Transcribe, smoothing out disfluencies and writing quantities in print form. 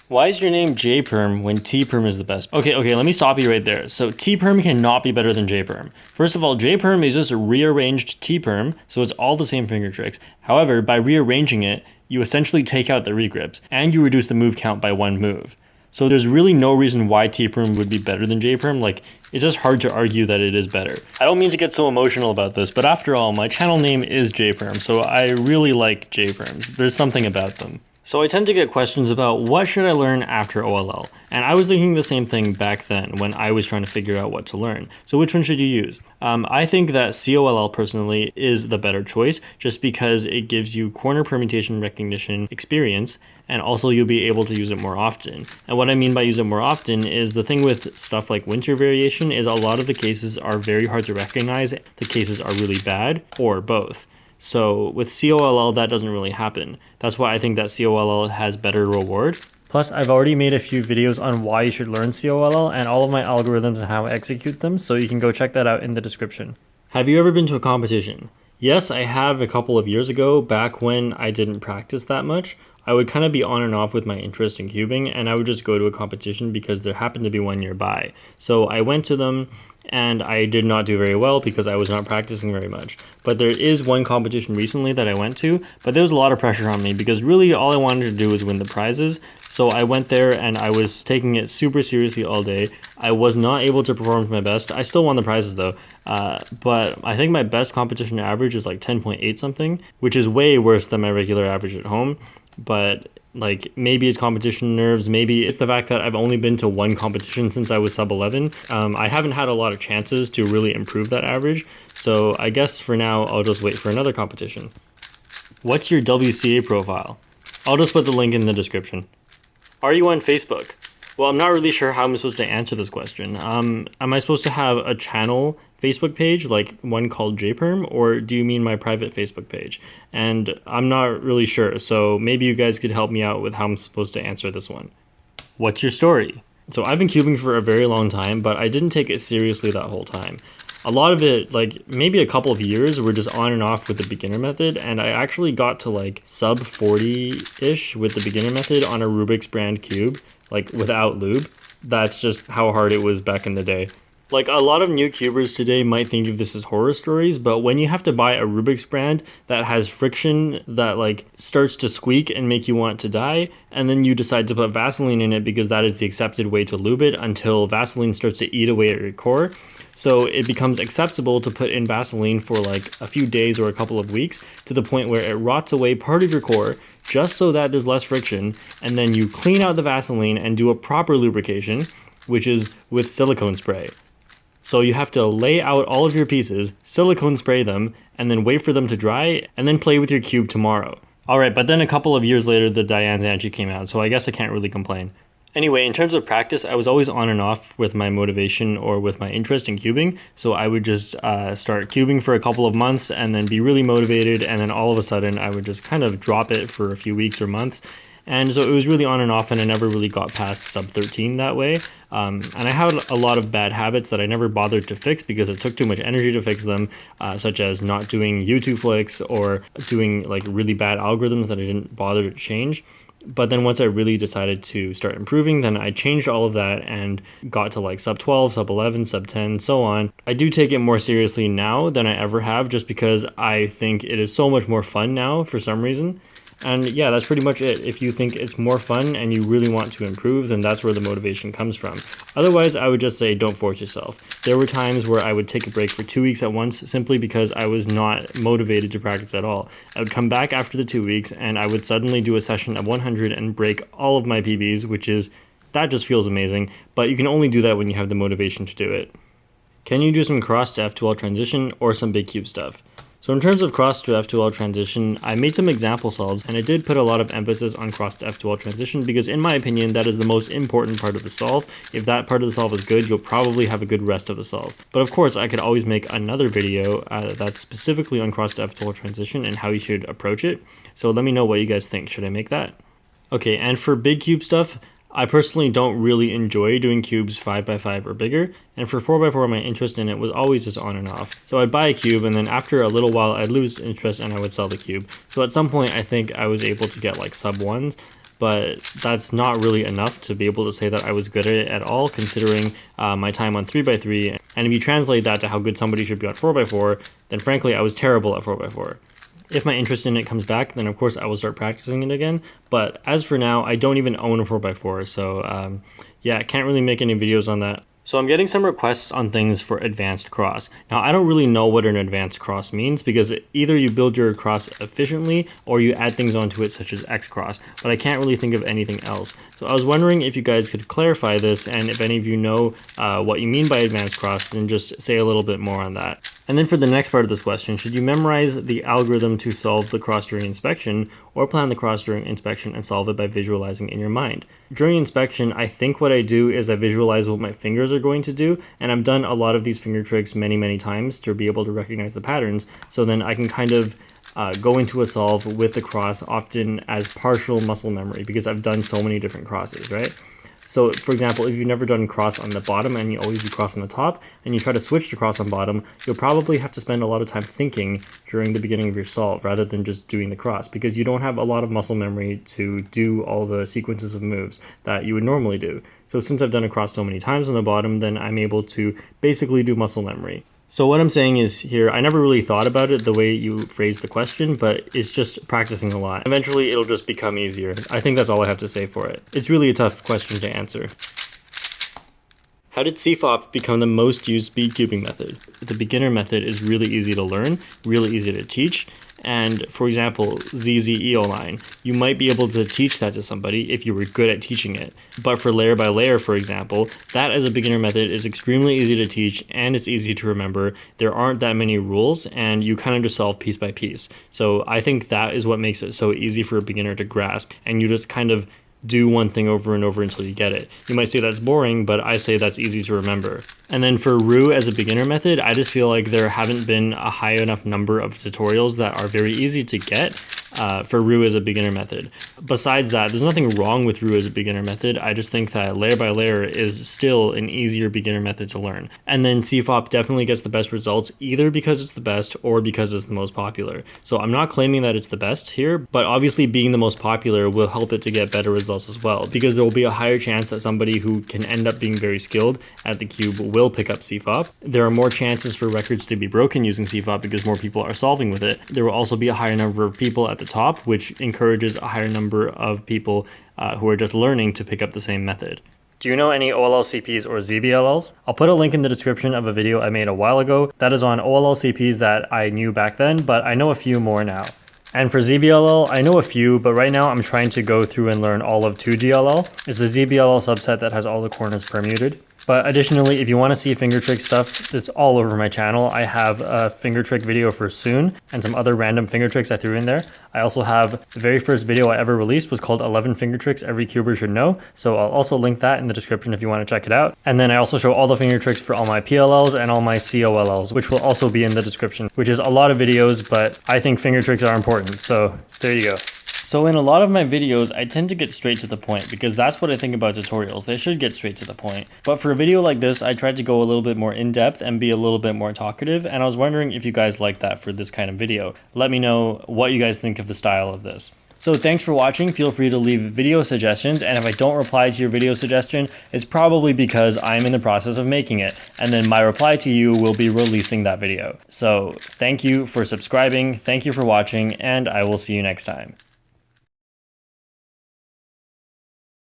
Why is your name J-Perm when T-Perm is the best? Okay, let me stop you right there. So T-Perm cannot be better than J-Perm. First of all, J-Perm is just a rearranged T-Perm, so it's all the same finger tricks. However, by rearranging it, you essentially take out the regrips, and you reduce the move count by 1 move. So there's really no reason why T-Perm would be better than J-Perm. Like, it's just hard to argue that it is better. I don't mean to get so emotional about this, but after all, my channel name is J-Perm, so I really like J-Perms. There's something about them. So I tend to get questions about what should I learn after OLL, and I was thinking the same thing back then when I was trying to figure out what to learn. So which one should you use? I think that COLL personally is the better choice just because it gives you corner permutation recognition experience, and also you'll be able to use it more often. And what I mean by use it more often is the thing with stuff like winter variation is a lot of the cases are very hard to recognize, the cases are really bad, or both. So with COLL, that doesn't really happen. That's why I think that COLL has better reward. Plus, I've already made a few videos on why you should learn COLL and all of my algorithms and how I execute them, so you can go check that out in the description. Have you ever been to a competition? Yes, I have a couple of years ago, back when I didn't practice that much. I would kind of be on and off with my interest in cubing, and I would just go to a competition because there happened to be one nearby. So I went to them, and I did not do very well because I was not practicing very much. But there is one competition recently that I went to, but there was a lot of pressure on me because really all I wanted to do was win the prizes. So I went there and I was taking it super seriously all day. I was not able to perform to my best. I still won the prizes though, but I think my best competition average is like 10.8 something, which is way worse than my regular average at home. But like, maybe it's competition nerves, maybe it's the fact that I've only been to one competition since I was sub 11. I haven't had a lot of chances to really improve that average, so I guess for now I'll just wait for another competition. What's your WCA profile? I'll just put the link in the description. Are you on Facebook? Well, I'm not really sure how I'm supposed to answer this question. Am I supposed to have a channel Facebook page, like one called JPerm, or do you mean my private Facebook page? And I'm not really sure, so maybe you guys could help me out with how I'm supposed to answer this one. What's your story? So I've been cubing for a very long time, but I didn't take it seriously that whole time. A lot of it, like maybe a couple of years, were just on and off with the beginner method, and I actually got to like sub 40-ish with the beginner method on a Rubik's brand cube, like without lube. That's just how hard it was back in the day. Like, a lot of new cubers today might think of this as horror stories, but when you have to buy a Rubik's brand that has friction that like starts to squeak and make you want to die, and then you decide to put Vaseline in it because that is the accepted way to lube it until Vaseline starts to eat away at your core. So it becomes acceptable to put in Vaseline for like a few days or a couple of weeks to the point where it rots away part of your core just so that there's less friction, and then you clean out the Vaseline and do a proper lubrication, which is with silicone spray. So you have to lay out all of your pieces, silicone spray them, and then wait for them to dry, and then play with your cube tomorrow. Alright, but then a couple of years later, the Diane Zanchi came out, so I guess I can't really complain. Anyway, in terms of practice, I was always on and off with my motivation or with my interest in cubing, so I would just start cubing for a couple of months and then be really motivated, and then all of a sudden I would just kind of drop it for a few weeks or months. And so it was really on and off, and I never really got past sub 13 that way. And I had a lot of bad habits that I never bothered to fix because it took too much energy to fix them, such as not doing YouTube flicks or doing like really bad algorithms that I didn't bother to change. But then once I really decided to start improving, then I changed all of that and got to like sub 12, sub 11, sub 10, so on. I do take it more seriously now than I ever have just because I think it is so much more fun now for some reason. And yeah, that's pretty much it. If you think it's more fun and you really want to improve, then that's where the motivation comes from. Otherwise, I would just say don't force yourself. There were times where I would take a break for 2 weeks at once simply because I was not motivated to practice at all. I would come back after the 2 weeks and I would suddenly do a session of 100 and break all of my PBs, that just feels amazing, but you can only do that when you have the motivation to do it. Can you do some crossdraft to all transition or some big cube stuff? So in terms of crossdraft to all transition, I made some example solves, and I did put a lot of emphasis on crossdraft to all transition because in my opinion that is the most important part of the solve. If that part of the solve is good, you'll probably have a good rest of the solve. But of course, I could always make another video that's specifically on crossdraft to all transition and how you should approach it. So let me know what you guys think. Should I make that? Okay, and for big cube stuff, I personally don't really enjoy doing cubes 5x5 or bigger, and for 4x4 my interest in it was always just on and off. So I'd buy a cube and then after a little while I'd lose interest and I would sell the cube. So at some point I think I was able to get like sub 1s, but that's not really enough to be able to say that I was good at it at all, considering my time on 3x3. And if you translate that to how good somebody should be on 4x4, then frankly, I was terrible at 4x4. If my interest in it comes back, then of course I will start practicing it again. But as for now, I don't even own a 4x4, so yeah, I can't really make any videos on that. So I'm getting some requests on things for advanced cross. Now I don't really know what an advanced cross means, because either you build your cross efficiently or you add things onto it such as X cross, but I can't really think of anything else. So I was wondering if you guys could clarify this, and if any of you know what you mean by advanced cross, then just say a little bit more on that. And then for the next part of this question, should you memorize the algorithm to solve the cross during inspection, or plan the cross during inspection and solve it by visualizing in your mind? During inspection, I think what I do is I visualize what my fingers are going to do, and I've done a lot of these finger tricks many times to be able to recognize the patterns, so then I can kind of go into a solve with the cross often as partial muscle memory, because I've done so many different crosses, right? So for example, if you've never done cross on the bottom and you always do cross on the top, and you try to switch to cross on bottom, you'll probably have to spend a lot of time thinking during the beginning of your solve rather than just doing the cross, because you don't have a lot of muscle memory to do all the sequences of moves that you would normally do. So since I've done a cross so many times on the bottom, then I'm able to basically do muscle memory. So what I'm saying is here, I never really thought about it the way you phrased the question, but it's just practicing a lot. Eventually it'll just become easier. I think that's all I have to say for it. It's really a tough question to answer. How did CFOP become the most used speed cubing method? The beginner method is really easy to learn, really easy to teach. And for example, ZZEO line, you might be able to teach that to somebody if you were good at teaching it. But for layer by layer, for example, that as a beginner method is extremely easy to teach, and it's easy to remember. There aren't that many rules, and you kind of just solve piece by piece. So I think that is what makes it so easy for a beginner to grasp, and you just kind of do one thing over and over until you get it. You might say that's boring, but I say that's easy to remember. And then for Rue as a beginner method, I just feel like there haven't been a high enough number of tutorials that are very easy to get for Rue as a beginner method. Besides that, there's nothing wrong with Rue as a beginner method. I just think that layer by layer is still an easier beginner method to learn. And then CFOP definitely gets the best results, either because it's the best or because it's the most popular. So I'm not claiming that it's the best here, but obviously being the most popular will help it to get better results as well, because there will be a higher chance that somebody who can end up being very skilled at the cube will pick up CFOP. There are more chances for records to be broken using CFOP because more people are solving with it. There will also be a higher number of people at the top, which encourages a higher number of people who are just learning to pick up the same method. Do you know any OLLCPs or ZBLLs? I'll put a link in the description of a video I made a while ago that is on OLLCPs that I knew back then, but I know a few more now. And for ZBLL, I know a few, but right now I'm trying to go through and learn all of 2GLL. It's the ZBLL subset that has all the corners permuted. But additionally, if you want to see finger trick stuff, it's all over my channel. I have a finger trick video for soon and some other random finger tricks I threw in there. I also have the very first video I ever released was called 11 finger tricks every cuber should know. So I'll also link that in the description if you want to check it out. And then I also show all the finger tricks for all my PLLs and all my COLLs, which will also be in the description, which is a lot of videos, but I think finger tricks are important. So there you go. So in a lot of my videos, I tend to get straight to the point because that's what I think about tutorials. They should get straight to the point. But for a video like this, I tried to go a little bit more in depth and be a little bit more talkative. And I was wondering if you guys like that for this kind of video. Let me know what you guys think of the style of this. So thanks for watching. Feel free to leave video suggestions, and if I don't reply to your video suggestion, it's probably because I'm in the process of making it, and then my reply to you will be releasing that video. So thank you for subscribing, thank you for watching, and I will see you next time.